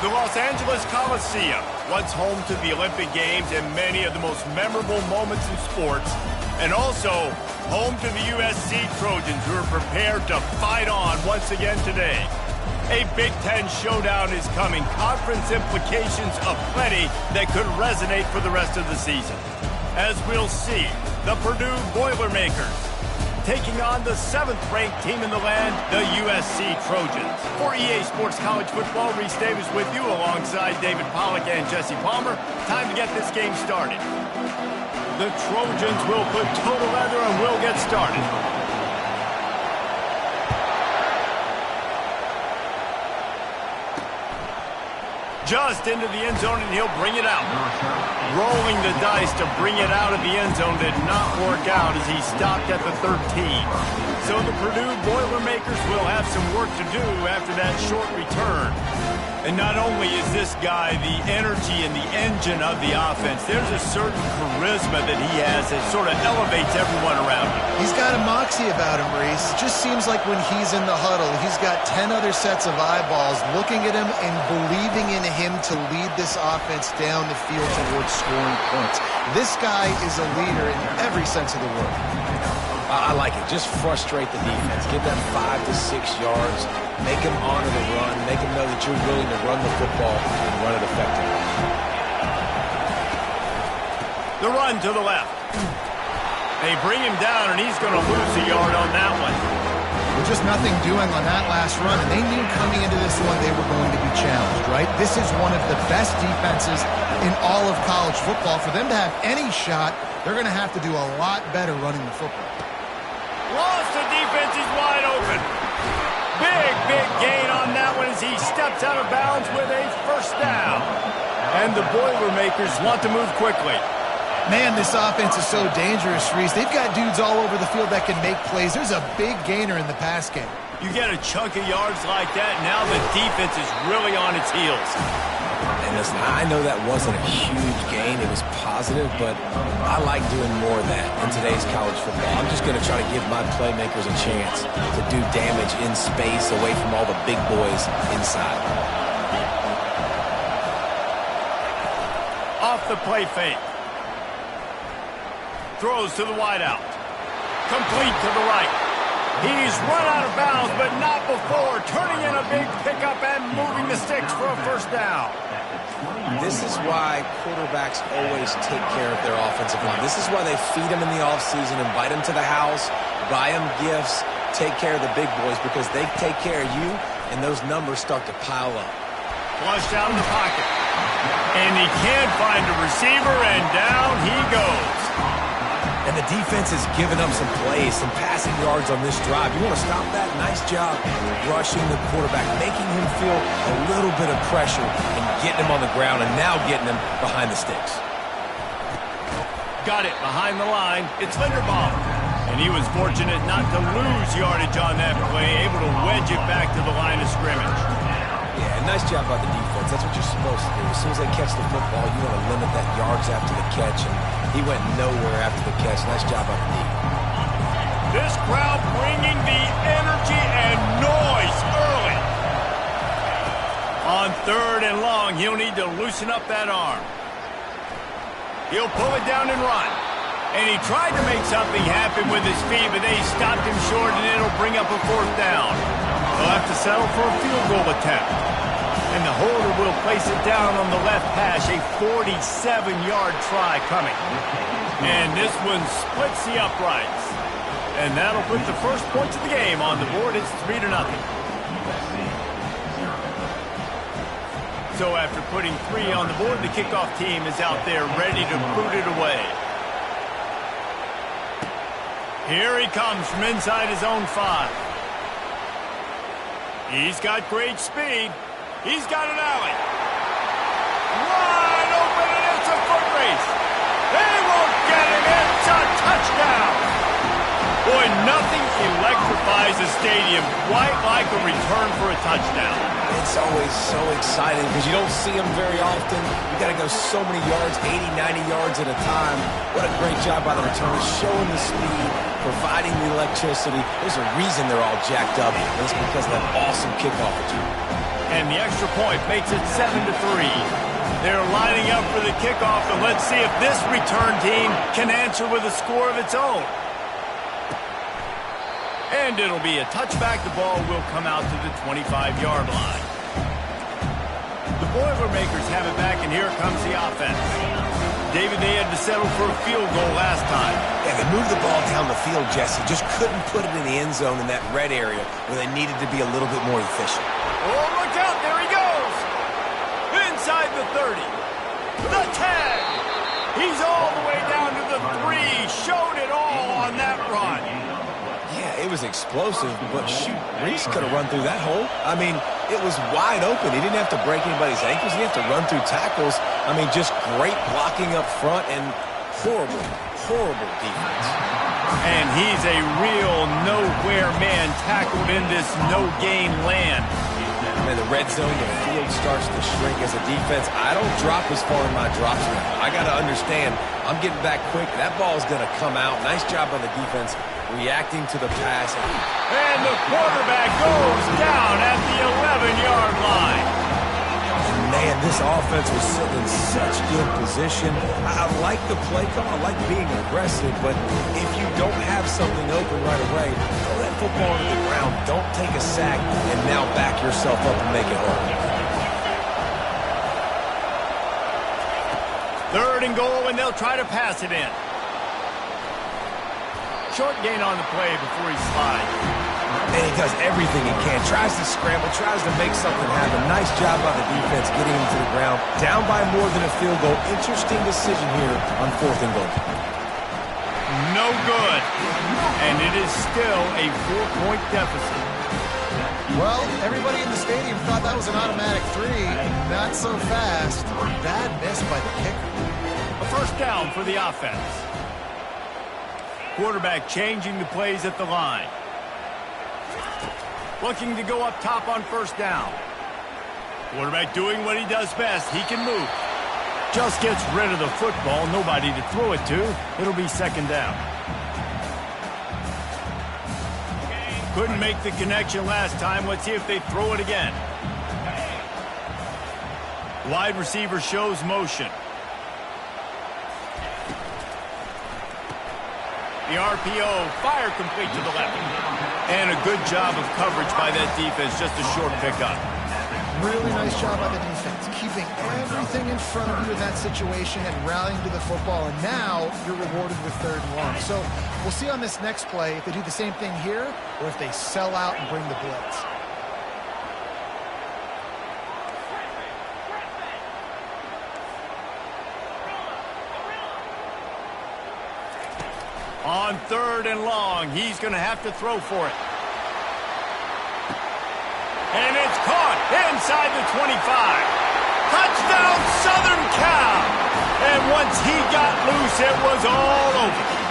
The Los Angeles Coliseum, once home to the Olympic Games and many of the most memorable moments in sports, and also home to the USC Trojans, who are prepared to fight on once again today. A Big Ten showdown is coming. Conference implications aplenty that could resonate for the rest of the season. As we'll see, the Purdue Boilermakers taking on the 7th-ranked team in the land, the USC Trojans. For EA Sports College Football, Reese Davis with you alongside David Pollack and Jesse Palmer. Time to get this game started. The Trojans will put total leather and will get started. Just into the end zone, and he'll bring it out. Rolling the dice to bring it out of the end zone did not work out as he stopped at the 13. So the Purdue Boilermakers will have some work to do after that short return. And not only is this guy the energy and the engine of the offense, there's a certain charisma that he has that sort of elevates everyone around him. He's got a moxie about him, Reese. It just seems like when he's in the huddle, he's got 10 other sets of eyeballs looking at him and believing in him to lead this offense down the field towards scoring points. This guy is a leader in every sense of the word. I like it. Just frustrate the defense. Give them 5 to 6 yards. Make them honor the run. Make them know that you're willing to run the football and run it effectively. The run to the left. They bring him down, and he's going to lose a yard on that one. With just nothing doing on that last run, and they knew coming into this one they were going to be challenged, right? This is one of the best defenses in all of college football. For them to have any shot, they're going to have to do a lot better running the football. Lost the defense, he's wide open. Big gain on that one as he steps out of bounds with a first down. And the Boilermakers want to move quickly. Man, this offense is so dangerous, Reese. They've got dudes all over the field that can make plays. There's a big gainer in the pass game. You get a chunk of yards like that, now the defense is really on its heels. And listen, I know that wasn't a huge gain. It was positive, but I like doing more of that in today's college football. I'm just going to try to give my playmakers a chance to do damage in space away from all the big boys inside. Off the play fake. Throws to the wideout. Complete to the right. He's run out of bounds, but not before turning in a big pickup and moving the sticks for a first down. This is why quarterbacks always take care of their offensive line. This is why they feed them in the offseason, invite them to the house, buy them gifts, take care of the big boys, because they take care of you, and those numbers start to pile up. Flushed out of the pocket. And he can't find a receiver, and down he goes. And the defense has given up some plays, some passing yards on this drive. You want to stop that? Nice job rushing the quarterback, making him feel a little bit of pressure and getting him on the ground, and now getting him behind the sticks. Got it behind the line. It's Linderbaum. And he was fortunate not to lose yardage on that play, able to wedge it back to the line of scrimmage. Yeah, nice job by the defense. That's what you're supposed to do. As soon as they catch the football, you want to limit that yards after the catch, and he went nowhere after the catch. Nice job by the D. This crowd bringing the energy and noise early. On 3rd and long, he'll need to loosen up that arm. He'll pull it down and run. And he tried to make something happen with his feet, but they stopped him short, and it'll bring up a 4th down. They'll have to settle for a field goal attempt. And the holder will place it down on the left hash, a 47-yard try coming. And this one splits the uprights. And that'll put the first points of the game on the board. It's 3-0. So after putting 3 on the board, the kickoff team is out there ready to boot it away. Here he comes from inside his own 5. He's got great speed. He's got an alley. Wide open, and it's a foot race. They won't get him. It's a touchdown. Boy, nothing electrifies a stadium quite like a return for a touchdown. It's always so exciting because you don't see them very often. You got to go so many yards, 80, 90 yards at a time. What a great job by the returners, showing the speed, providing the electricity. There's a reason they're all jacked up, and it's because of that awesome kickoff return. And the extra point makes it 7-3. They're lining up for the kickoff, and let's see if this return team can answer with a score of its own. And it'll be a touchback. The ball will come out to the 25-yard line. The Boilermakers have it back, and here comes the offense. David, they had to settle for a field goal last time. Yeah, they moved the ball down the field, Jesse. Just couldn't put it in the end zone in that red area where they needed to be a little bit more efficient. Oh, look out. There he goes. Inside the 30. The 10. He's all the way down to the 3. Showed it all on that run. Yeah, it was explosive, but shoot, Reese could have run through that hole. I mean, it was wide open. He didn't have to break anybody's ankles. He didn't have to run through tackles. I mean, just great blocking up front and horrible, horrible defense. And he's a real nowhere man tackled in this no-gain land. Man, the red zone, the field starts to shrink as a defense. I don't drop as far in my drops now. I got to understand, I'm getting back quick. That ball is going to come out. Nice job on the defense reacting to the pass. And the quarterback goes down at the 11-yard line. Man, this offense was sitting in such good position. I like the play call. I like being aggressive, but if you don't have something open right away, throw that football to the ground. Don't take a sack and now back yourself up and make it hard. 3rd and goal, and they'll try to pass it in. Short gain on the play before he slides. And he does everything he can. Tries to scramble, tries to make something happen. Nice job by the defense getting him to the ground. Down by more than a field goal. Interesting decision here on 4th and goal. No good. And it is still a 4-point deficit. Well, everybody in the stadium thought that was an automatic 3. Not so fast. Bad miss by the kicker. A first down for the offense. Quarterback changing the plays at the line. Looking to go up top on first down. Quarterback doing what he does best. He can move. Just gets rid of the football. Nobody to throw it to. It'll be 2nd down. Couldn't make the connection last time. Let's see if they throw it again. Wide receiver shows motion. The RPO, fire complete to the left. And a good job of coverage by that defense, just a short pickup. Really nice job by the defense, keeping everything in front of you in that situation and rallying to the football. And now you're rewarded with 3rd and long. So we'll see on this next play if they do the same thing here or if they sell out and bring the blitz. On 3rd and long, he's going to have to throw for it. And it's caught inside the 25. Touchdown, Southern Cal. And once he got loose, it was all over.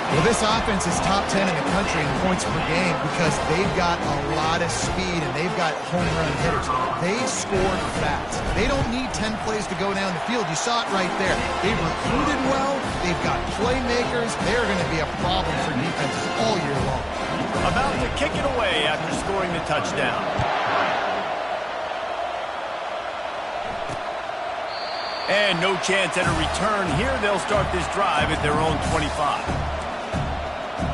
Well, this offense is top 10 in the country in points per game because they've got a lot of speed and they've got home run hitters. They scored fast. They don't need 10 plays to go down the field. You saw it right there. They've recruited well. They've got playmakers. They're going to be a problem for defenses all year long. About to kick it away after scoring the touchdown. And no chance at a return here. They'll start this drive at their own 25.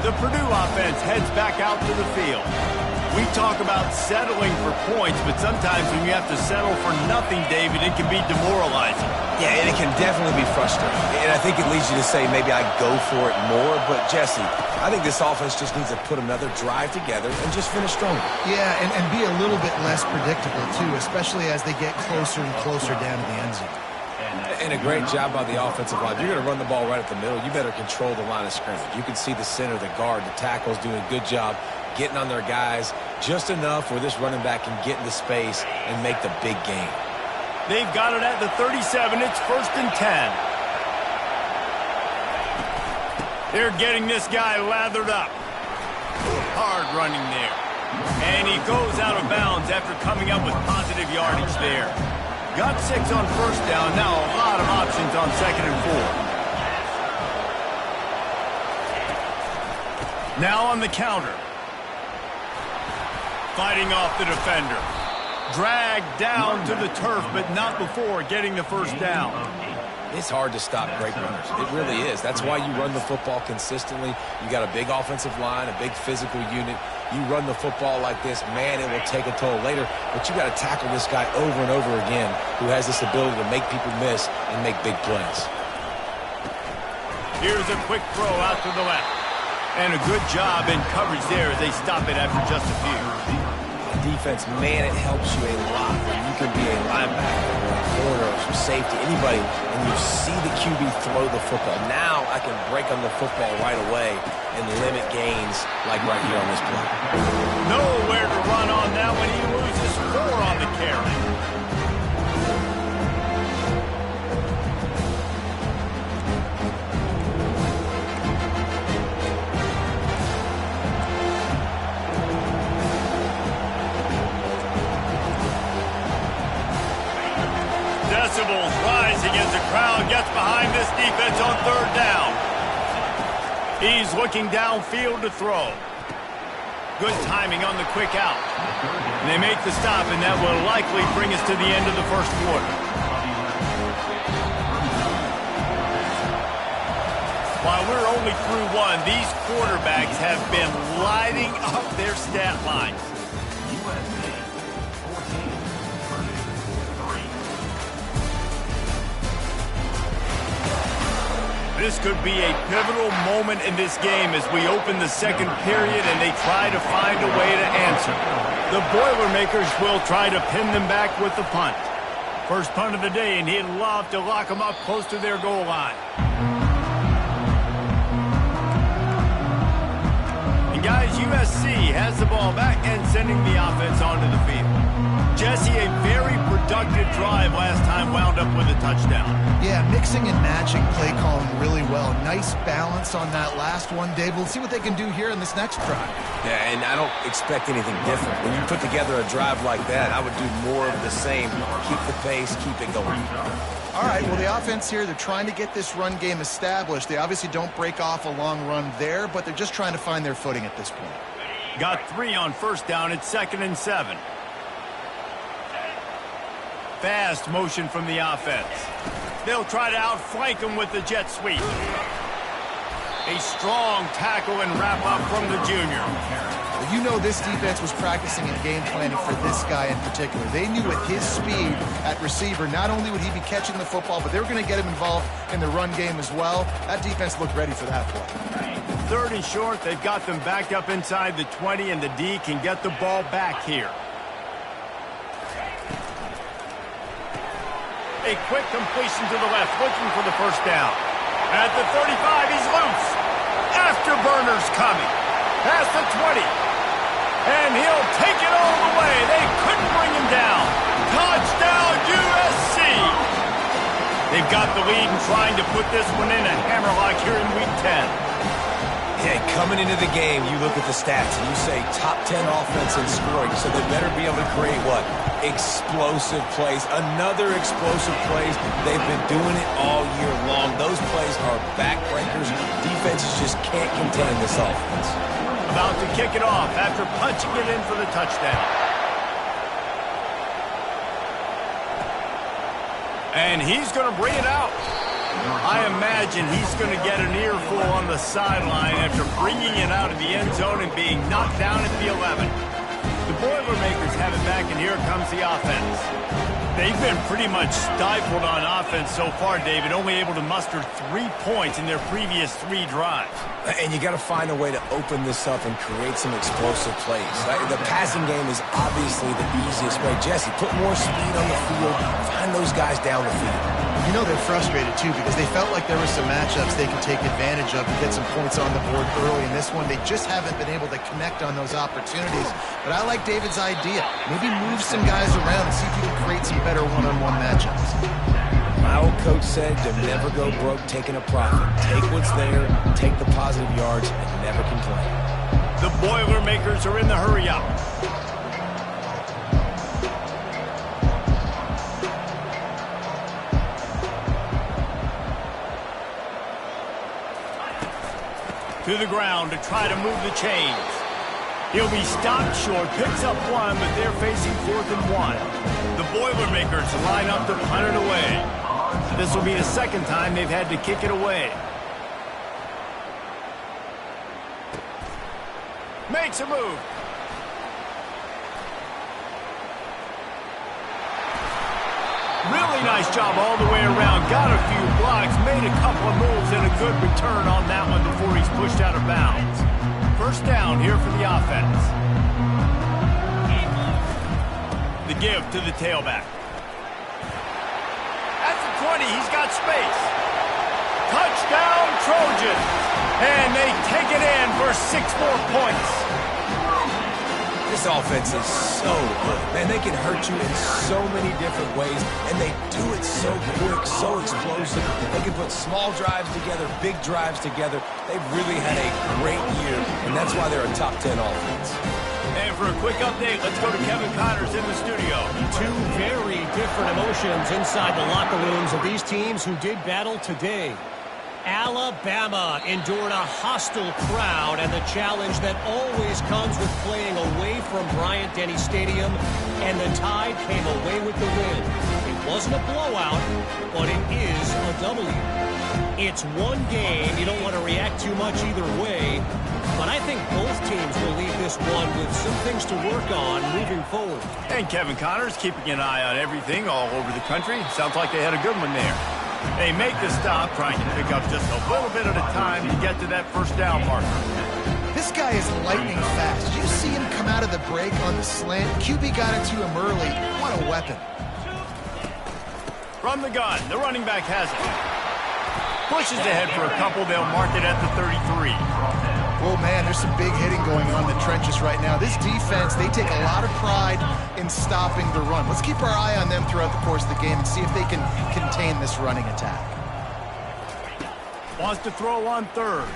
The Purdue offense heads back out to the field. We talk about settling for points, but sometimes when you have to settle for nothing, David, it can be demoralizing. Yeah, and it can definitely be frustrating. And I think it leads you to say maybe I go for it more. But, Jesse, I think this offense just needs to put another drive together and just finish stronger. Yeah, and be a little bit less predictable, too, especially as they get closer and closer down to the end zone. And a great job by the offensive line. You're going to run the ball right at the middle. You better control the line of scrimmage. You can see the center, the guard, the tackles doing a good job getting on their guys just enough where this running back can get into space and make the big game. They've got it at the 37. It's 1st and 10. They're getting this guy lathered up. Hard running there. And he goes out of bounds after coming up with positive yardage there. Got 6 on first down. Now a lot of options on 2nd and 4. Now on the counter. Fighting off the defender. Dragged down to the turf, but not before getting the first down. It's hard to stop great runners. It really is. That's why you run the football consistently. You got a big offensive line, a big physical unit. You run the football like this, man, it will take a toll later. But you got to tackle this guy over and over again who has this ability to make people miss and make big plays. Here's a quick throw out to the left. And a good job in coverage there as they stop it after just a few. Defense, man, it helps you a lot when you can be a linebacker or a corner or some safety, anybody, and you see the QB throw the football. Now I can break on the football right away and limit gains like right here on this play. Nowhere to run on that when he loses 4 on the carry. Decibels rising as the crowd gets behind this defense on 3rd down. He's looking downfield to throw. Good timing on the quick out. And they make the stop, and that will likely bring us to the end of the first quarter. While we're only through 1, these quarterbacks have been lighting up their stat lines. This could be a pivotal moment in this game as we open the second period and they try to find a way to answer. The Boilermakers will try to pin them back with the punt. First punt of the day, and he'd love to lock them up close to their goal line. And guys, USC has the ball back and sending the offense onto the field. Jesse, a very productive drive last time wound up with a touchdown. Yeah, mixing and matching play calling really well. Nice balance on that last one, Dave. We'll see what they can do here in this next drive. Yeah, and I don't expect anything different. When you put together a drive like that, I would do more of the same. Keep the pace, keep it going. All right, well, the offense here, they're trying to get this run game established. They obviously don't break off a long run there, but they're just trying to find their footing at this point. Got 3 on first down. It's 2nd and 7. Fast motion from the offense. They'll try to outflank him with the jet sweep. A strong tackle and wrap up from the junior. Well, you know this defense was practicing and game planning for this guy in particular. They knew with his speed at receiver, not only would he be catching the football, but they were going to get him involved in the run game as well. That defense looked ready for that play. 3rd and short. They've got them backed up inside the 20, and the D can get the ball back here. A quick completion to the left, looking for the first down. At the 35, he's loose. Afterburners coming. Past the 20. And he'll take it all the way. They couldn't bring him down. Touchdown, USC. They've got the lead and trying to put this one in a hammerlock here in Week 10. Yeah, coming into the game, you look at the stats and you say top 10 offense in scoring, so they better be able to create what? Explosive plays. Another explosive plays. They've been doing it all year long. Those plays are backbreakers. Defenses just can't contain this offense. About to kick it off after punching it in for the touchdown. And he's going to bring it out. I imagine he's going to get an earful on the sideline after bringing it out of the end zone and being knocked down at the 11. The Boilermakers have it back, and here comes the offense. They've been pretty much stifled on offense so far, David, only able to muster 3 points in their previous 3 drives. And you got to find a way to open this up and create some explosive plays. The passing game is obviously the easiest way. Jesse, put more speed on the field. Find those guys down the field. You know they're frustrated, too, because they felt like there were some matchups they could take advantage of to get some points on the board early. In this one, they just haven't been able to connect on those opportunities. But I like David's idea. Maybe move some guys around and see if you can create some better one-on-one matchups. My old coach said to never go broke taking a profit. Take what's there, take the positive yards, and never complain. The Boilermakers are in the hurry-up. To the ground to try to move the chains. He'll be stopped short, picks up one, but they're facing 4th and 1. The Boilermakers line up to punt it away. This will be the second time they've had to kick it away. Makes a move. Really nice job all the way around. Got a few blocks, made a couple of moves, and a good return on that one before he's pushed out of bounds. First down here for the offense. The give to the tailback. At the 20, he's got space. Touchdown, Trojans. And they take it in for 6 more points. This offense is so good. Man, they can hurt you in so many different ways, and they do it so quick, so explosive. They can put small drives together, big drives together. They've really had a great year, and that's why they're a top 10 offense. And for a quick update, let's go to Kevin Connors in the studio. Two very different emotions inside the locker rooms of these teams who did battle today. Alabama endured a hostile crowd and the challenge that always comes with playing away from Bryant-Denny Stadium, and the Tide came away with the win. It wasn't a blowout, but it is a W. It's one game. You don't want to react too much either way, but I think both teams will leave this one with some things to work on moving forward. And Kevin Connors keeping an eye on everything all over the country. Sounds like they had a good one there. They make the stop, trying to pick up just a little bit at a time to get to that first down marker. This guy is lightning fast. Did you see him come out of the break on the slant? QB got it to him early. What a weapon. From the gun, the running back has it. Pushes ahead for a couple. They'll mark it at the 33. Oh, man, there's some big hitting going on in the trenches right now. This defense, they take a lot of pride in stopping the run. Let's keep our eye on them throughout the course of the game and see if they can contain this running attack. Wants to throw on 3rd.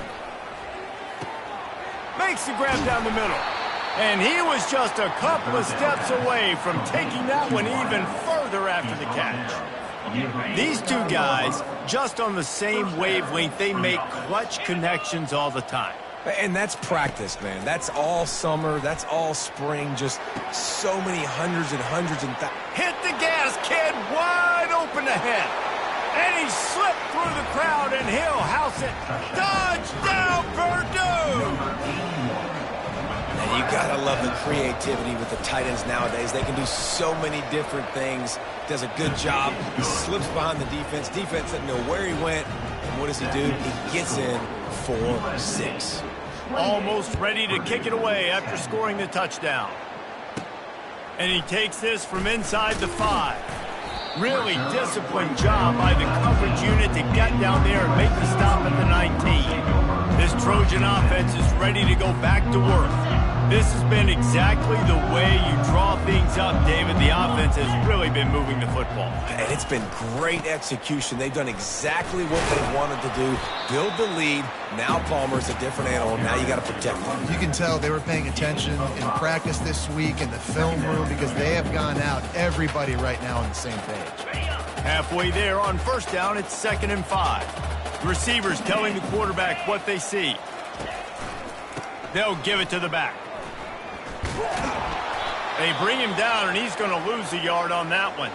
Makes the grab down the middle. And he was just a couple of steps away from taking that one even further after the catch. These two guys, just on the same wavelength, they make clutch connections all the time. And that's practice, man. That's all summer. That's all spring. Just so many hundreds and hundreds and hit the gas, kid. Wide open ahead. And he slipped through the crowd, and he'll house it. Touchdown, Purdue! And you got to love the creativity with the tight ends nowadays. They can do so many different things. Does a good job. He slips behind the defense. Defense doesn't know where he went. And what does he do? He gets in for 6. Almost ready to kick it away after scoring the touchdown. And he takes this from inside the 5. Really disciplined job by the coverage unit to get down there and make the stop at the 19. This Trojan offense is ready to go back to work. This has been exactly the way you draw things up, David. The offense has really been moving the football. And it's been great execution. They've done exactly what they wanted to do. Build the lead. Now Palmer's a different animal. Now you got to protect him. You can tell they were paying attention in practice this week in the film room because they have gone out, everybody right now on the same page. Halfway there on first down, it's 2nd and 5. The receivers telling the quarterback what they see. They'll give it to the back. They bring him down, and he's going to lose a yard on that one.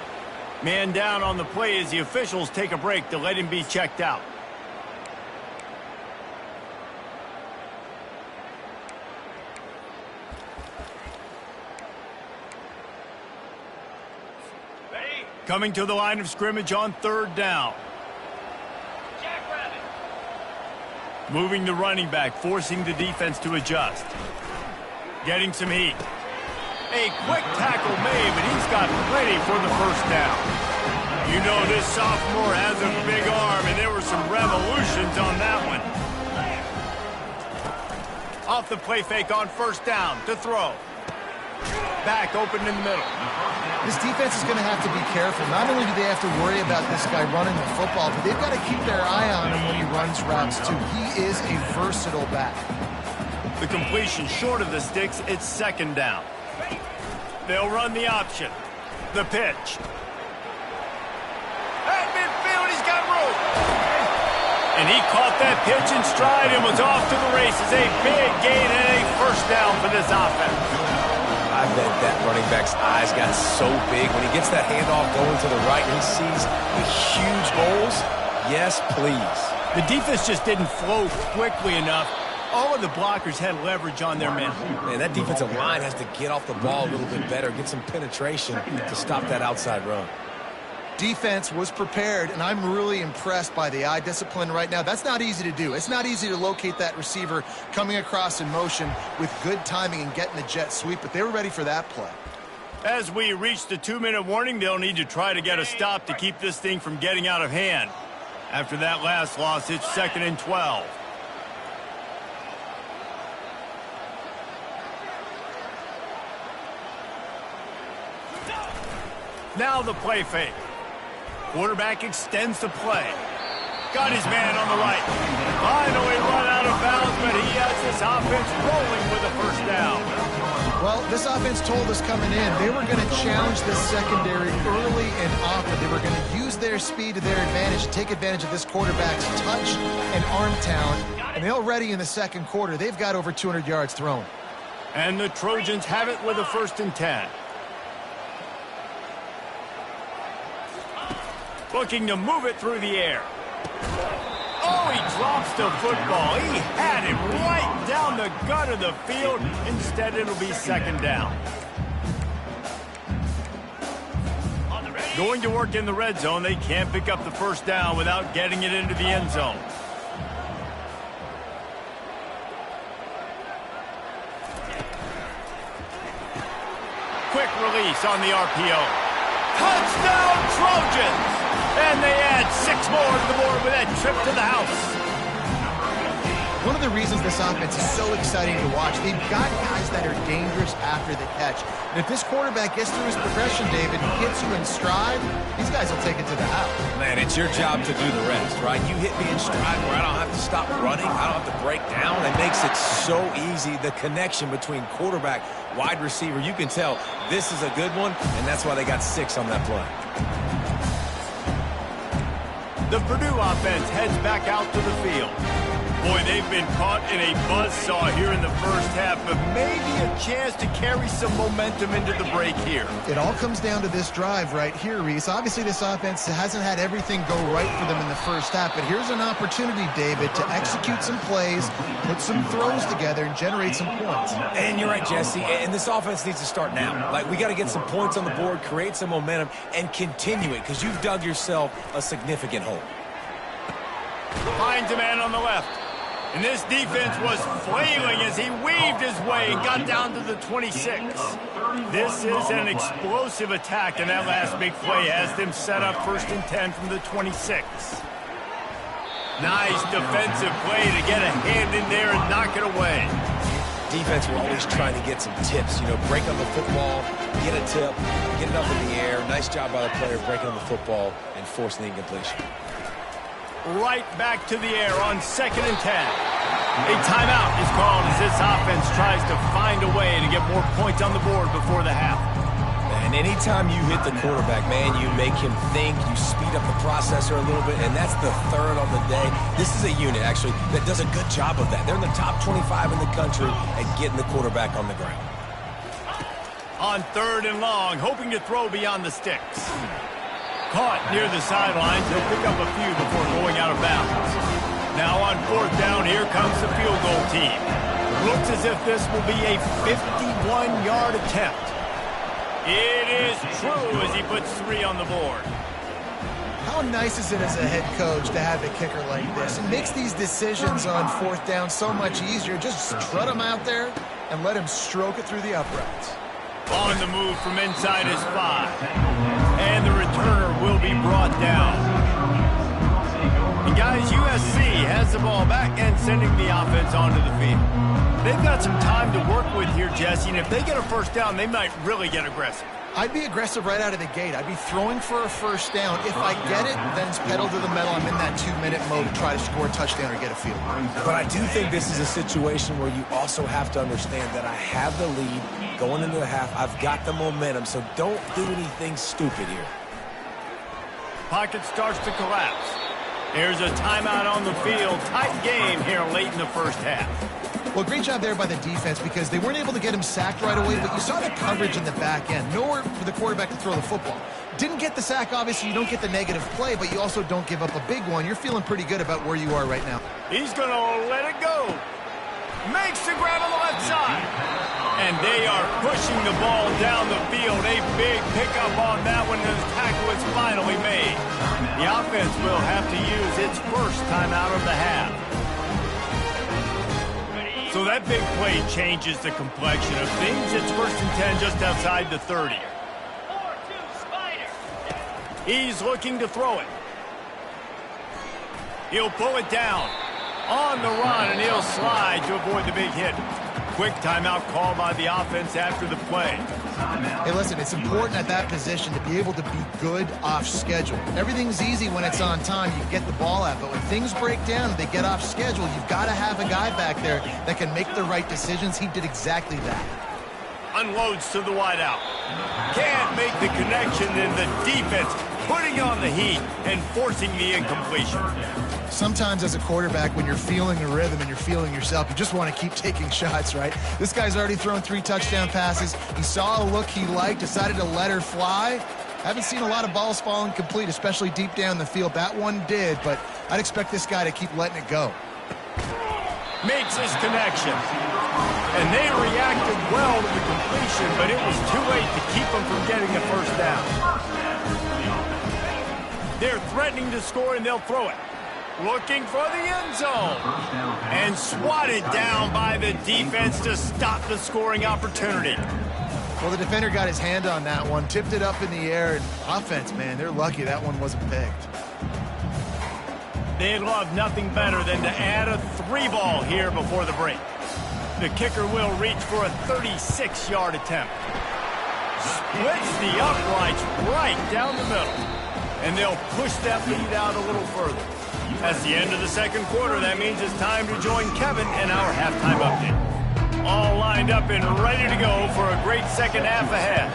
Man down on the play as the officials take a break to let him be checked out. Coming to the line of scrimmage on 3rd down. Moving the running back, forcing the defense to adjust. Getting some heat. A quick tackle made, but he's got plenty for the first down. You know this sophomore has a big arm, and there were some revolutions on that one. Off the play fake on first down to throw. Back open in the middle. This defense is going to have to be careful. Not only do they have to worry about this guy running the football, but they've got to keep their eye on him when he runs routes too. He is a versatile back. The completion short of the sticks, it's 2nd down. They'll run the option. The pitch. At midfield, he's got room. And he caught that pitch in stride and was off to the races. A big gain and a first down for this offense. I bet that running back's eyes got so big when he gets that handoff going to the right and he sees the huge holes. Yes, please. The defense just didn't flow quickly enough. All of the blockers had leverage on their men. Man, that defensive line has to get off the ball a little bit better, get some penetration to stop that outside run. Defense was prepared, and I'm really impressed by the eye discipline right now. That's not easy to do. It's not easy to locate that receiver coming across in motion with good timing and getting the jet sweep, but they were ready for that play. As we reach the 2-minute warning, they'll need to try to get a stop to keep this thing from getting out of hand. After that last loss, it's 2nd and 12. Now the play fake. Quarterback extends the play. Got his man on the right. Finally run out of bounds, but he has this offense rolling with a first down. Well, this offense told us coming in they were going to challenge this secondary early and often. They were going to use their speed to their advantage, take advantage of this quarterback's touch and arm talent. And already in the second quarter, they've got over 200 yards thrown. And the Trojans have it with a 1st and 10. Looking to move it through the air. Oh, he drops the football. He had it right down the gut of the field. Instead, it'll be 2nd down. Going to work in the red zone. They can't pick up the first down without getting it into the end zone. Quick release on the RPO. Touchdown, Trojans! And they add 6 more to the board with that trip to the house. One of the reasons this offense is so exciting to watch, they've got guys that are dangerous after the catch. And if this quarterback gets through his progression, David, hits you in stride, these guys will take it to the house. Man, it's your job to do the rest, right? You hit me in stride where I don't have to stop running. I don't have to break down. It makes it so easy, the connection between quarterback, wide receiver. You can tell this is a good one, and that's why they got 6 on that play. The Purdue offense heads back out to the field. Boy, they've been caught in a buzzsaw here in the first half, but maybe a chance to carry some momentum into the break here. It all comes down to this drive right here, Reese. Obviously, this offense hasn't had everything go right for them in the first half, but here's an opportunity, David, to execute some plays, put some throws together, and generate some points. And you're right, Jesse, and this offense needs to start now. Like, we got to get some points on the board, create some momentum, and continue it, because you've dug yourself a significant hole. Finds a man on the left. And this defense was flailing as he weaved his way and got down to the 26. This is an explosive attack, and that last big play has them set up 1st and 10 from the 26. Nice defensive play to get a hand in there and knock it away. Defense, we're always trying to get some tips. You know, break on the football, get a tip, get it up in the air. Nice job by the player breaking on the football and forcing the incompletion. Right back to the air on 2nd and 10. A timeout is called as this offense tries to find a way to get more points on the board before the half. And anytime you hit the quarterback, man, you make him think, you speed up the processor a little bit, and that's the 3rd on the day. This is a unit, actually, that does a good job of that. They're in the top 25 in the country at getting the quarterback on the ground. On 3rd and long, hoping to throw beyond the sticks. Caught near the sidelines. He'll pick up a few before going out of bounds. Now on 4th down, here comes the field goal team. Looks as if this will be a 51-yard attempt. It is true as he puts 3 on the board. How nice is it as a head coach to have a kicker like this? It makes these decisions on 4th down so much easier. Just strut him out there and let him stroke it through the uprights. On the move from inside his 5. And the returner will be brought down. And guys, USC has the ball back and sending the offense onto the field. They've got some time to work with here, Jesse, and if they get a first down, they might really get aggressive. I'd be aggressive right out of the gate. I'd be throwing for a first down. If I get it, then it's pedal to the metal. I'm in that 2-minute mode to try to score a touchdown or get a field goal. But I do think this is a situation where you also have to understand that I have the lead going into the half. I've got the momentum, so don't do anything stupid here. Pocket starts to collapse. Here's a timeout on the field. Tight game here late in the first half. Well, great job there by the defense because they weren't able to get him sacked right away, but you saw the coverage in the back end. Nowhere for the quarterback to throw the football. Didn't get the sack, obviously. You don't get the negative play, but you also don't give up a big one. You're feeling pretty good about where you are right now. He's going to let it go. Makes the grab on the left side. And they are pushing the ball down the field. A big pickup on that one, and his tackle is finally made. The offense will have to use its first timeout of the half. So that big play changes the complexion of things. It's 1st and 10 just outside the 30. He's looking to throw it. He'll pull it down on the run, and he'll slide to avoid the big hit. Quick timeout call by the offense after the play. Hey, listen, it's important at that position to be able to be good off schedule. Everything's easy when it's on time. You get the ball out, but when things break down, they get off schedule. You've got to have a guy back there that can make the right decisions. He did exactly that. Unloads to the wideout. Can't make the connection, and the defense putting on the heat and forcing the incompletion. Sometimes as a quarterback, when you're feeling the rhythm and you're feeling yourself, you just want to keep taking shots, right? This guy's already thrown 3 touchdown passes. He saw a look he liked, decided to let her fly. Haven't seen a lot of balls fall incomplete, especially deep down the field. That one did, but I'd expect this guy to keep letting it go. Makes his connection. And they reacted well to the completion, but it was too late to keep them from getting the first down. They're threatening to score, and they'll throw it. Looking for the end zone. And swatted down by the defense to stop the scoring opportunity. Well, the defender got his hand on that one, tipped it up in the air, and offense, man, they're lucky that one wasn't picked. They'd love nothing better than to add a 3-ball here before the break. The kicker will reach for a 36-yard attempt. Splits the uprights right down the middle. And they'll push that lead out a little further. That's the end of the second quarter. That means it's time to join Kevin in our halftime update. All lined up and ready to go for a great second half ahead.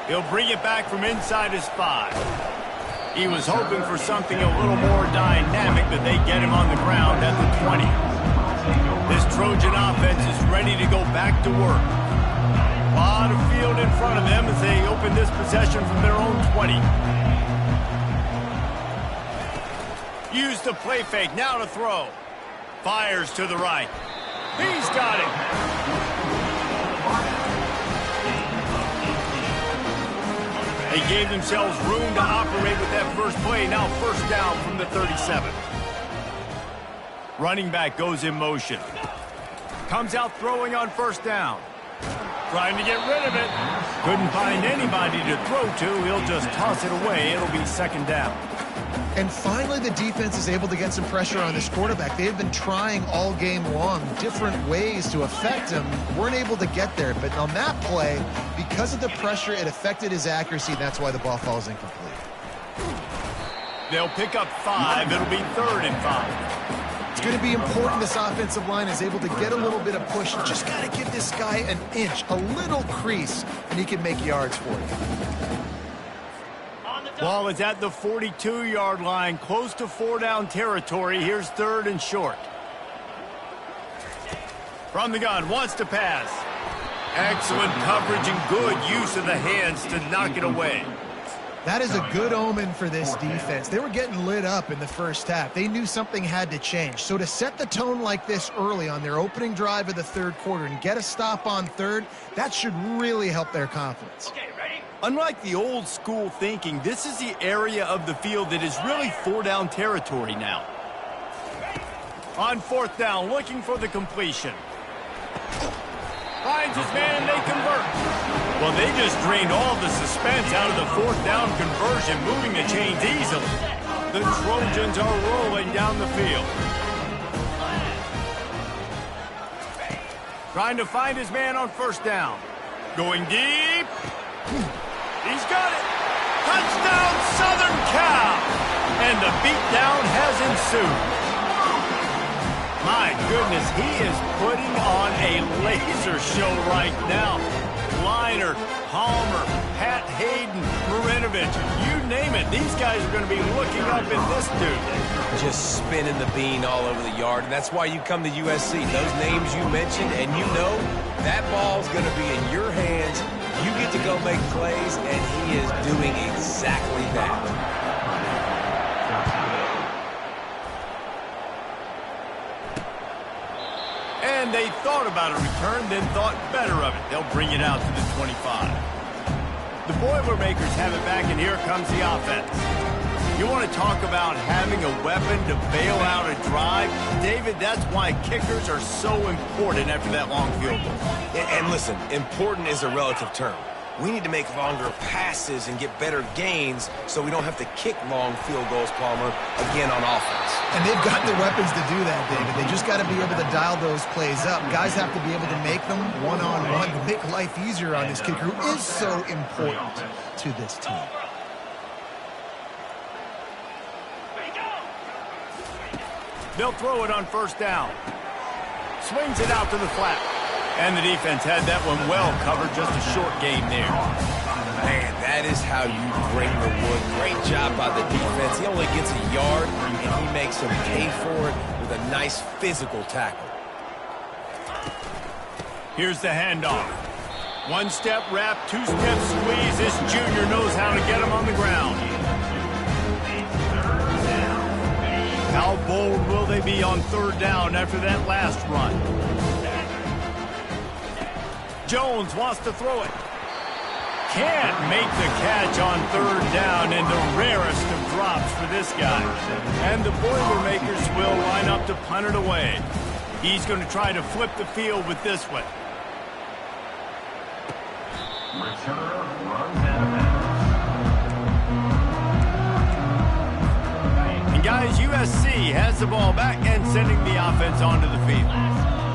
He'll bring it back from inside his 5. He was hoping for something a little more dynamic, but they get him on the ground at the 20. This Trojan offense is ready to go back to work. A lot of field in front of them as they open this possession from their own 20. Use the play fake, now to throw. Fires to the right. He's got it. They gave themselves room to operate with that first play. Now 1st down from the 37. Running back goes in motion. Comes out throwing on 1st down. Trying to get rid of it. Couldn't find anybody to throw to. He'll just toss it away. It'll be 2nd down. And finally, the defense is able to get some pressure on this quarterback. They've been trying all game long different ways to affect him. Weren't able to get there. But on that play, because of the pressure, it affected his accuracy. That's why the ball falls incomplete. They'll pick up 5. It'll be 3rd and 5. It's going to be important this offensive line is able to get a little bit of push. You just got to give this guy an inch, a little crease, and he can make yards for you. Ball is at the 42-yard line, close to 4-down territory. Here's 3rd and short. From the gun, wants to pass. Excellent coverage and good use of the hands to knock it away. That is a good omen for this defense. They were getting lit up in the first half. They knew something had to change. So to set the tone like this early on their opening drive of the 3rd quarter and get a stop on 3rd, that should really help their confidence. Okay, ready? Unlike the old school thinking, this is the area of the field that is really 4-down territory now. On 4th down, looking for the completion. Finds his man and they convert. Well, they just drained all the suspense out of the 4th down conversion, moving the chains easily. The Trojans are rolling down the field. Trying to find his man on 1st down. Going deep. He's got it. Touchdown, Southern Cal. And the beatdown has ensued. My goodness, he is putting on a laser show right now. Liner, Palmer, Pat Hayden, Marinovich, you name it. These guys are going to be looking up at this dude. Just spinning the bean all over the yard, and that's why you come to USC. Those names you mentioned, and you know that ball's going to be in your hands. You get to go make plays, and he is doing exactly that. And they thought about a return, then thought better of it. They'll bring it out to the 25. The Boilermakers have it back, and here comes the offense. You want to talk about having a weapon to bail out a drive? David, that's why kickers are so important after that long field goal. And listen, important is a relative term. We need to make longer passes and get better gains so we don't have to kick long field goals, Palmer, again on offense. And they've got the weapons to do that, David. They just got to be able to dial those plays up. Guys have to be able to make them one-on-one to make life easier on this kicker, who is so important to this team. They'll throw it on first down. Swings it out to the flat. And the defense had that one well covered, just a short gain there. Man, that is how you bring the wood. Great job by the defense. He only gets a yard, and he makes him pay for it with a nice physical tackle. Here's the handoff. One-step wrap, two-step squeeze. This junior knows how to get him on the ground. How bold will they be on third down after that last run? Jones wants to throw it. Can't make the catch on third down, and the rarest of drops for this guy. And the Boilermakers will line up to punt it away. He's going to try to flip the field with this one. And guys, USC has the ball back and sending the offense onto the field.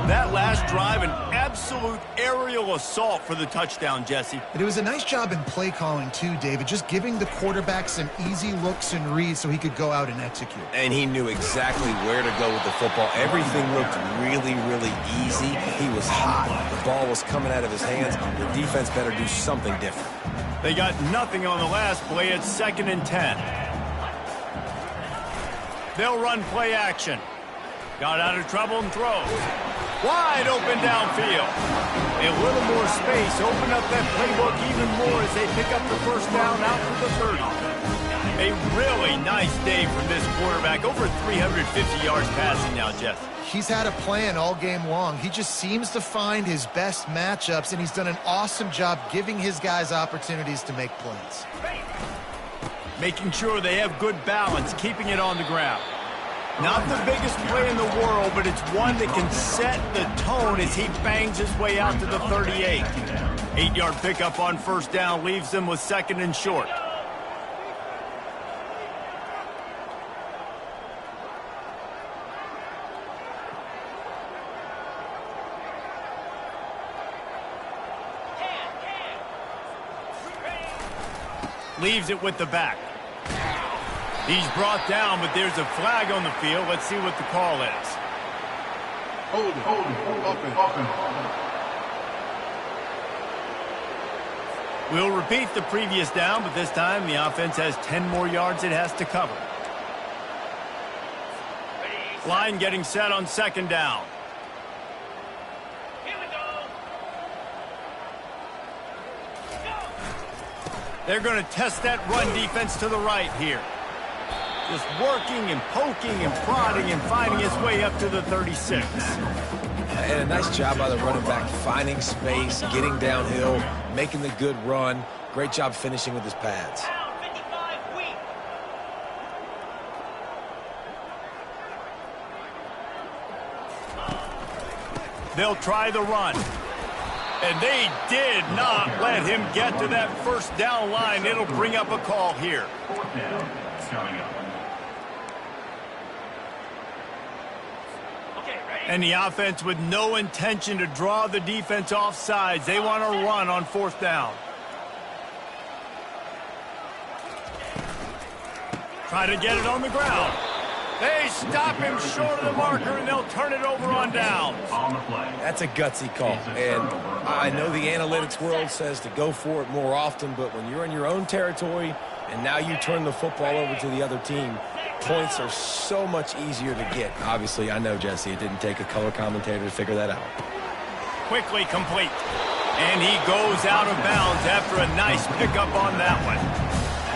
That last drive, an absolute aerial assault for the touchdown, Jesse. But it was a nice job in play calling, too, David, just giving the quarterback some easy looks and reads so he could go out and execute. And he knew exactly where to go with the football. Everything looked really, really easy. He was hot. The ball was coming out of his hands. The defense better do something different. They got nothing on the last play. It's 2nd and 10. They'll run play action. Got out of trouble and throws. Wide open downfield. A little more space. Open up that playbook even more as they pick up the first down out to the 30. A really nice day from this quarterback. Over 350 yards passing now, Jeff. He's had a plan all game long. He just seems to find his best matchups, and he's done an awesome job giving his guys opportunities to make plays. Making sure they have good balance, keeping it on the ground. Not the biggest play in the world, but it's one that can set the tone as he bangs his way out to the 38. 8-yard pickup on first down leaves them with 2nd and short. Leaves it with the back. He's brought down, but there's a flag on the field. Let's see what the call is. Hold it. We'll repeat the previous down, but this time the offense has 10 more yards it has to cover. Line getting set on 2nd down. They're going to test that run defense to the right here. Just working and poking and prodding and finding his way up to the 36. And a nice job by the running back, finding space, getting downhill, making the good run. Great job finishing with his pads. They'll try the run. And they did not let him get to that first down line. It'll bring up a call here. 4th down. Coming up. And the offense with no intention to draw the defense off sides. They want to run on 4th down. Try to get it on the ground. They stop him short of the marker, and they'll turn it over on downs. That's a gutsy call, and I know the analytics world says to go for it more often, but when you're in your own territory and now you turn the football over to the other team, points are so much easier to get. Obviously, I know, Jesse, it didn't take a color commentator to figure that out. Quickly complete. And he goes out of bounds after a nice pickup on that one.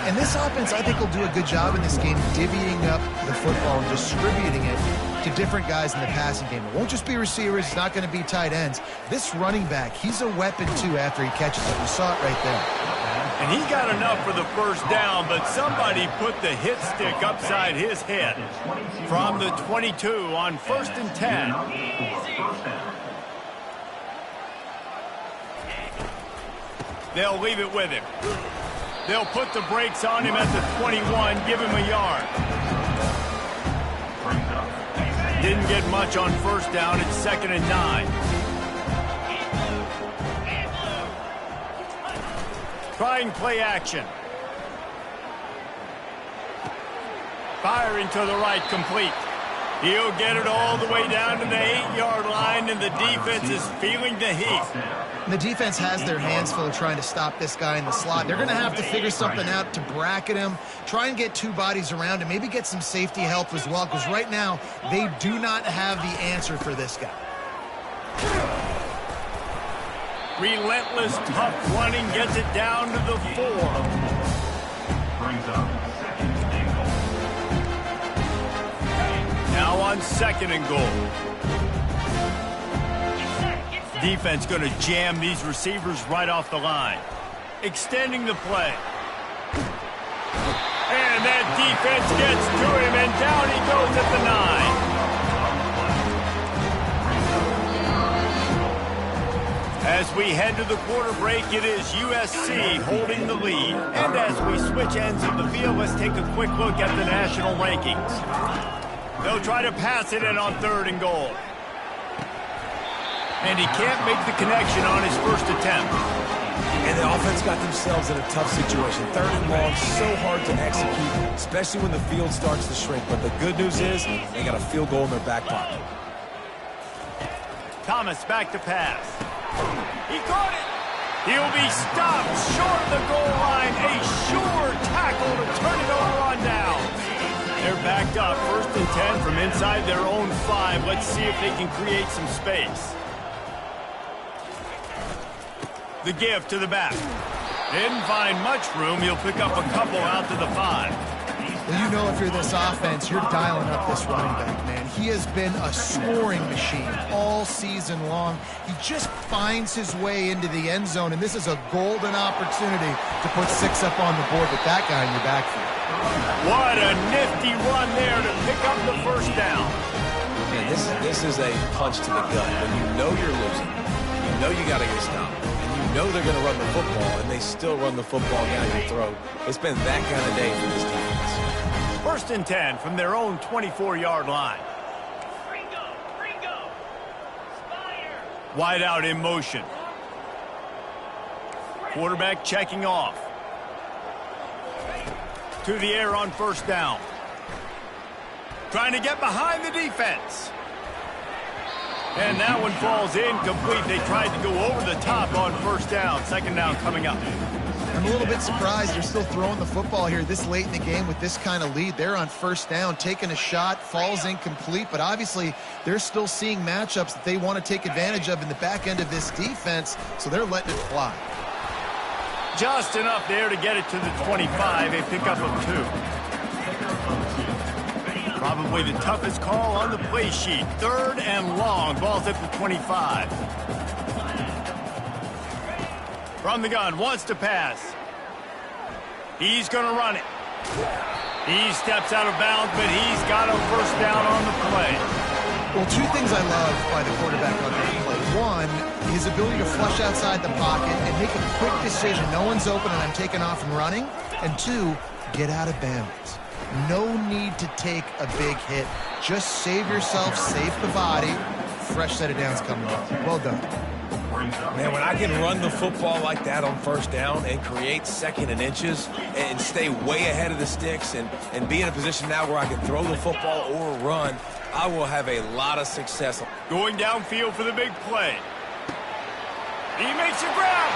And this offense, I think, will do a good job in this game divvying up the football and distributing it to different guys in the passing game. It won't just be receivers. It's not going to be tight ends. This running back, he's a weapon, too, after he catches it. We saw it right there. And he got enough for the first down, but somebody put the hit stick upside his head. From the 22 on 1st and 10. They'll leave it with him. They'll put the brakes on him at the 21, give him a yard. Didn't get much on first down. It's 2nd and 9. Trying play action. Firing to the right, complete. He'll get it all the way down to the 8-yard line, and the defense is feeling the heat. And the defense has their hands full trying to stop this guy in the slot. They're going to have to figure something out to bracket him, try and get two bodies around him, maybe get some safety help as well, because right now they do not have the answer for this guy. Relentless, tough running gets it down to the 4. Brings up 2nd and goal. Now on 2nd and goal. Defense going to jam these receivers right off the line. Extending the play. And that defense gets to him, and down he goes at the 9. As we head to the quarter break, it is USC holding the lead. And as we switch ends of the field, let's take a quick look at the national rankings. They'll try to pass it in on 3rd and goal. And he can't make the connection on his first attempt. And the offense got themselves in a tough situation. 3rd and long, so hard to execute, especially when the field starts to shrink. But the good news is they got a field goal in their back pocket. Thomas back to pass. He caught it. He'll be stopped short of the goal line. A sure tackle to turn it over on down. They're backed up. 1st and 10 from inside their own 5. Let's see if they can create some space. The give to the back. Didn't find much room. He'll pick up a couple out to the 5. Well, you know, if you're this offense, you're dialing up this running back, man. He has been a scoring machine all season long. He just finds his way into the end zone, and this is a golden opportunity to put 6 up on the board with that guy in your backfield. What a nifty run there to pick up the first down. Man, this is a punch to the gut. When you know you're losing, you know you got to get a stop. You know they're going to run the football, and they still run the football down your throat. It's been that kind of day for this defense. 1st and 10 from their own 24-yard line. Wide out in motion. Quarterback checking off. To the air on first down. Trying to get behind the defense. And that one falls incomplete. They tried to go over the top on first down. 2nd down coming up. I'm a little bit surprised they're still throwing the football here this late in the game with this kind of lead. They're on first down, taking a shot, falls incomplete, but obviously they're still seeing matchups that they want to take advantage of in the back end of this defense, so they're letting it fly. Just enough there to get it to the 25, a pickup of 2. Probably the toughest call on the play sheet. 3rd and long, ball's at the 25. From the gun, wants to pass. He's going to run it. He steps out of bounds, but he's got a first down on the play. Well, 2 things I love by the quarterback on that play. 1, his ability to flush outside the pocket and make a quick decision. No one's open and I'm taking off and running. And 2, get out of bounds. No need to take a big hit. Just save yourself, save the body. Fresh set of downs coming up. Well done. brings up Man, when I can run the football like that on first down and create second and inches and stay way ahead of the sticks and be in a position now where I can throw the football or run, I will have a lot of success. Going downfield for the big play. He makes a grab.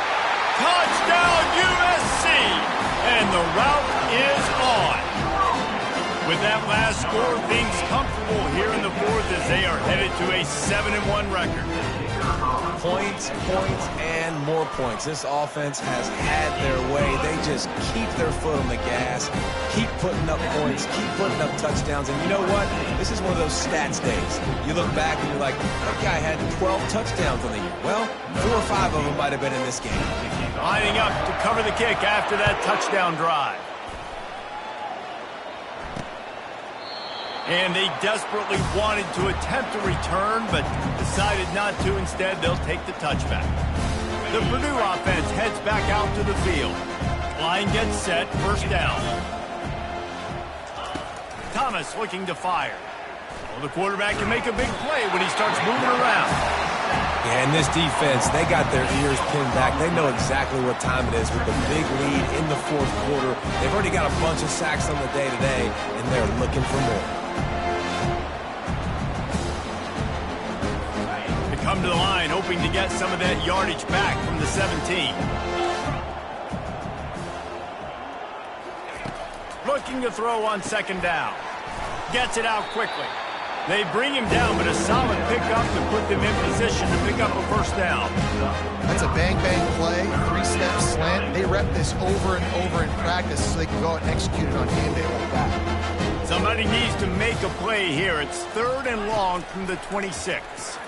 Touchdown USC. And the route is on. With that last score, things comfortable here in the fourth as they are headed to a 7-1 record. Points, points, and more points. This offense has had their way. They just keep their foot on the gas, keep putting up points, keep putting up touchdowns. And you know what? This is one of those stats days. You look back and you're like, that guy had 12 touchdowns on the year. Well, 4 or 5 of them might have been in this game. Lining up to cover the kick after that touchdown drive. And they desperately wanted to attempt a return, but decided not to. Instead, they'll take the touchback. The Purdue offense heads back out to the field. Line gets set, first down. Thomas looking to fire. Well, the quarterback can make a big play when he starts moving around. Yeah, and this defense, they got their ears pinned back. They know exactly what time it is with the big lead in the fourth quarter. They've already got a bunch of sacks on the day today, and they're looking for more. Come to the line, hoping to get some of that yardage back from the 17. Looking to throw on second down. Gets it out quickly. They bring him down, but a solid pickup to put them in position to pick up a first down. That's a bang-bang play, 3-step slant. They rep this over and over in practice so they can go out and execute it on game day like that. Somebody needs to make a play here. It's 3rd and long from the 26.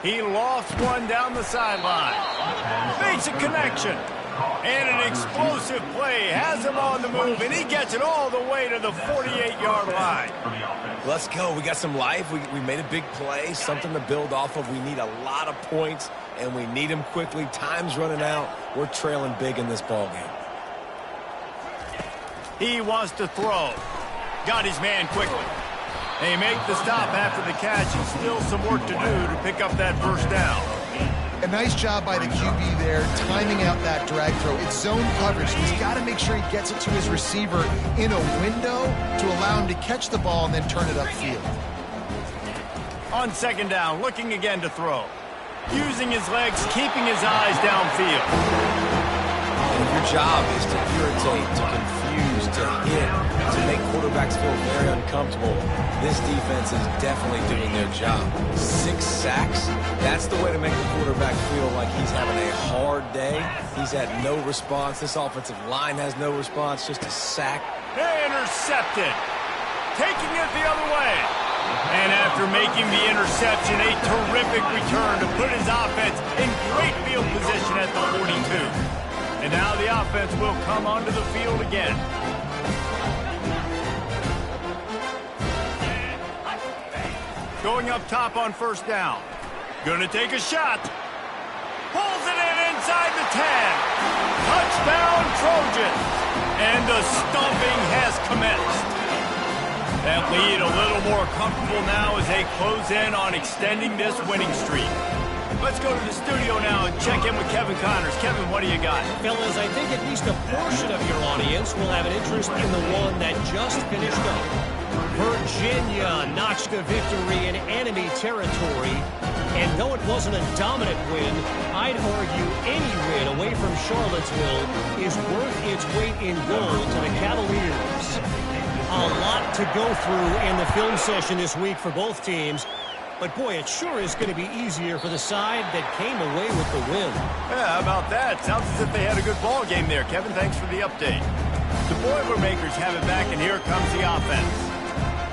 He lofts one down the sideline. Makes a connection. And an explosive play. Has him on the move, and he gets it all the way to the 48-yard line. Let's go. We got some life. We made a big play, something to build off of. We need a lot of points, and we need them quickly. Time's running out. We're trailing big in this ballgame. He wants to throw. Got his man quickly. They make the stop after the catch, and still some work to do to pick up that first down. A nice job by the QB there, timing out that drag throw. It's zone coverage. He's got to make sure he gets it to his receiver in a window to allow him to catch the ball and then turn it upfield. On second down, looking again to throw. Using his legs, keeping his eyes downfield. Your job is to irritate, to confuse, to hit, to make quarterbacks feel very uncomfortable. This defense is definitely doing their job. 6 sacks, that's the way to make the quarterback feel like he's having a hard day. He's had no response. This offensive line has no response, just a sack. Intercepted. Taking it the other way. And after making the interception, a terrific return to put his offense in great field position at the 42. And now the offense will come onto the field again. Going up top on first down. Gonna take a shot. Pulls it in inside the 10. Touchdown Trojans. And the stomping has commenced. That lead a little more comfortable now as they close in on extending this winning streak. Let's go to the studio now and check in with Kevin Connors. Kevin, what do you got? Fellas, I think at least a portion of your audience will have an interest in the one that just finished up. Virginia notched a victory in enemy territory. And though it wasn't a dominant win, I'd argue any win away from Charlottesville is worth its weight in gold to the Cavaliers. A lot to go through in the film session this week for both teams. But, boy, it sure is going to be easier for the side that came away with the win. Yeah, how about that? Sounds as if they had a good ball game there. Kevin, thanks for the update. The Boilermakers have it back, and here comes the offense.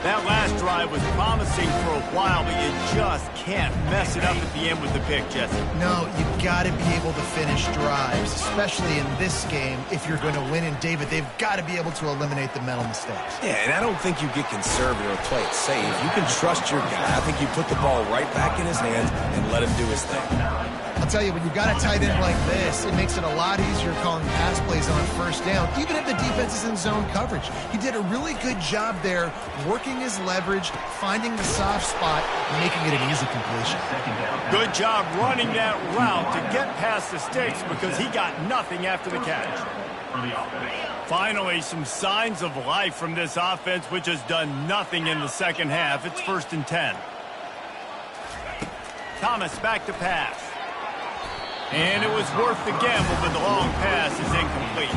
That last drive was promising for a while, but you just can't mess it up at the end with the pick, Jesse. No, you got to be able to finish drives, especially in this game. If you're going to win, and David, they've got to be able to eliminate the mental mistakes. Yeah, and I don't think you get conservative or play it safe. You can trust your guy. I think you put the ball right back in his hands and let him do his thing. I'll tell you, when you've got a tight end like this, it makes it a lot easier calling pass plays on first down, even if the defense is in zone coverage. He did a really good job there, working his leverage, finding the soft spot, and making it an easy completion. Good job running that route to get past the sticks because he got nothing after the catch. Finally, some signs of life from this offense, which has done nothing in the second half. It's 1st and 10. Thomas back to pass. And it was worth the gamble, but the long pass is incomplete.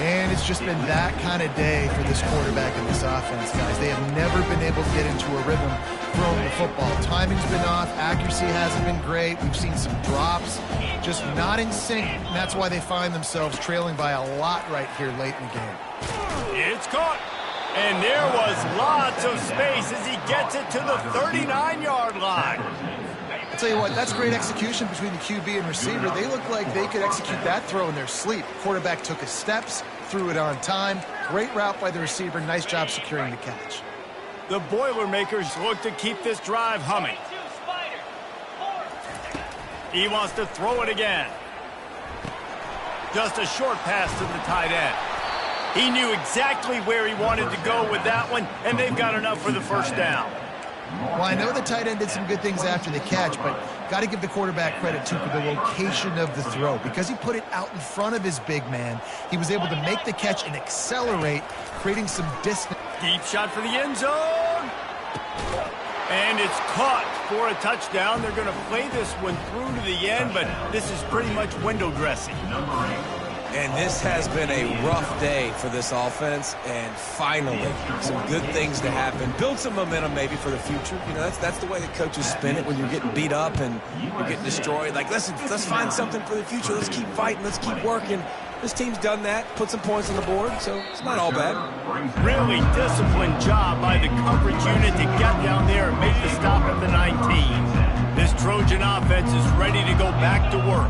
And it's just been that kind of day for this quarterback and this offense, guys. They have never been able to get into a rhythm throwing the football. Timing's been off. Accuracy hasn't been great. We've seen some drops. Just not in sync. And that's why they find themselves trailing by a lot right here late in the game. It's caught. And there was lots of space as he gets it to the 39-yard line. I'll tell you what, that's great execution between the QB and receiver. They look like they could execute that throw in their sleep. Quarterback took his steps, threw it on time. Great route by the receiver. Nice job securing the catch. The Boilermakers look to keep this drive humming. He wants to throw it again. Just a short pass to the tight end. He knew exactly where he wanted to go with that one, and they've got enough for the first down. Well, I know the tight end did some good things after the catch, but got to give the quarterback credit, too, for the location of the throw. Because he put it out in front of his big man, he was able to make the catch and accelerate, creating some distance. Deep shot for the end zone. And it's caught for a touchdown. They're going to play this one through to the end, but this is pretty much window dressing. And this has been a rough day for this offense, and finally, some good things to happen. Build some momentum maybe for the future. You know, that's the way that coaches spin it when you're getting beat up and you're getting destroyed. Like, let's find something for the future. Let's keep fighting. Let's keep working. This team's done that, put some points on the board, so it's not all bad. Really disciplined job by the coverage unit to get down there and make the stop at the 19. This Trojan offense is ready to go back to work.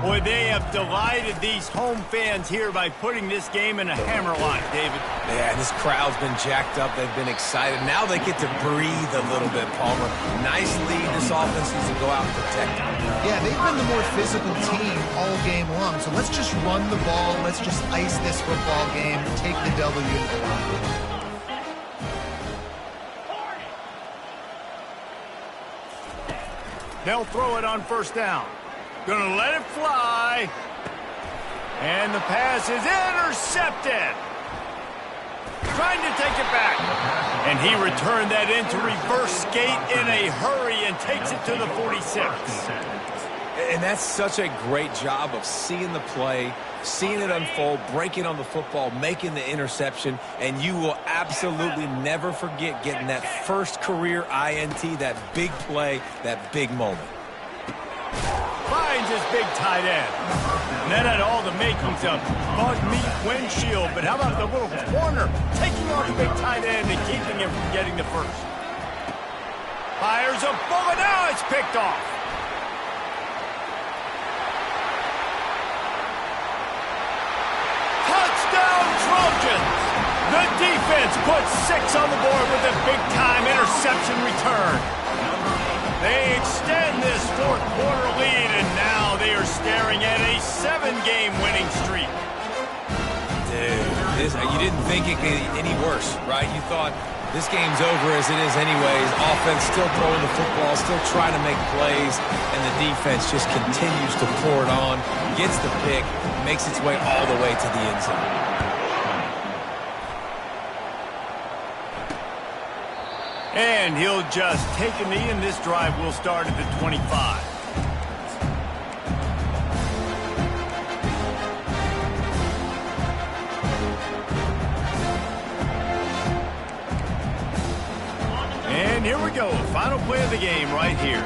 Boy, they have delighted these home fans here by putting this game in a hammerlock, David. Yeah, this crowd's been jacked up. They've been excited. Now they get to breathe a little bit, Palmer. Nice lead. This offense needs to go out and protect it. Yeah, they've been the more physical team all game long. So let's just run the ball. Let's just ice this football game, take the W and go on. They'll throw it on first down. Gonna let it fly. And the pass is intercepted. Trying to take it back. And he returned that into reverse skate in a hurry and takes it to the 46. And that's such a great job of seeing the play, seeing it unfold, breaking on the football, making the interception, and you will absolutely never forget getting that first career INT, that big play, that big moment. Finds his big tight end. And that had all the makings of bug meat windshield. But how about the little corner taking off the big tight end and keeping him from getting the first? Fires a bullet. Now it's picked off. Touchdown Trojans. The defense puts 6 on the board with a big-time interception return. They extend this fourth quarter lead, and now they are staring at a 7-game winning streak. Dude, you didn't think it could get any worse, right? You thought this game's over as it is anyways. Offense still throwing the football, still trying to make plays, and the defense just continues to pour it on, gets the pick, makes its way all the way to the end zone. And he'll just take a knee, and this drive will start at the 25. And here we go. Final play of the game right here.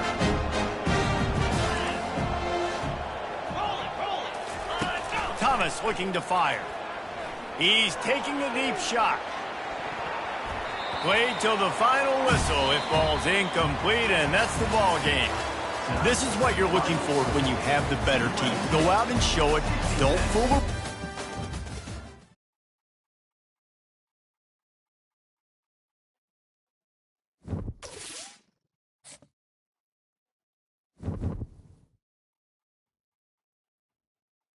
Thomas looking to fire. He's taking a deep shot. Played till the final whistle. It falls incomplete, and that's the ball game. This is what you're looking for when you have the better team. Go out and show it. Don't fool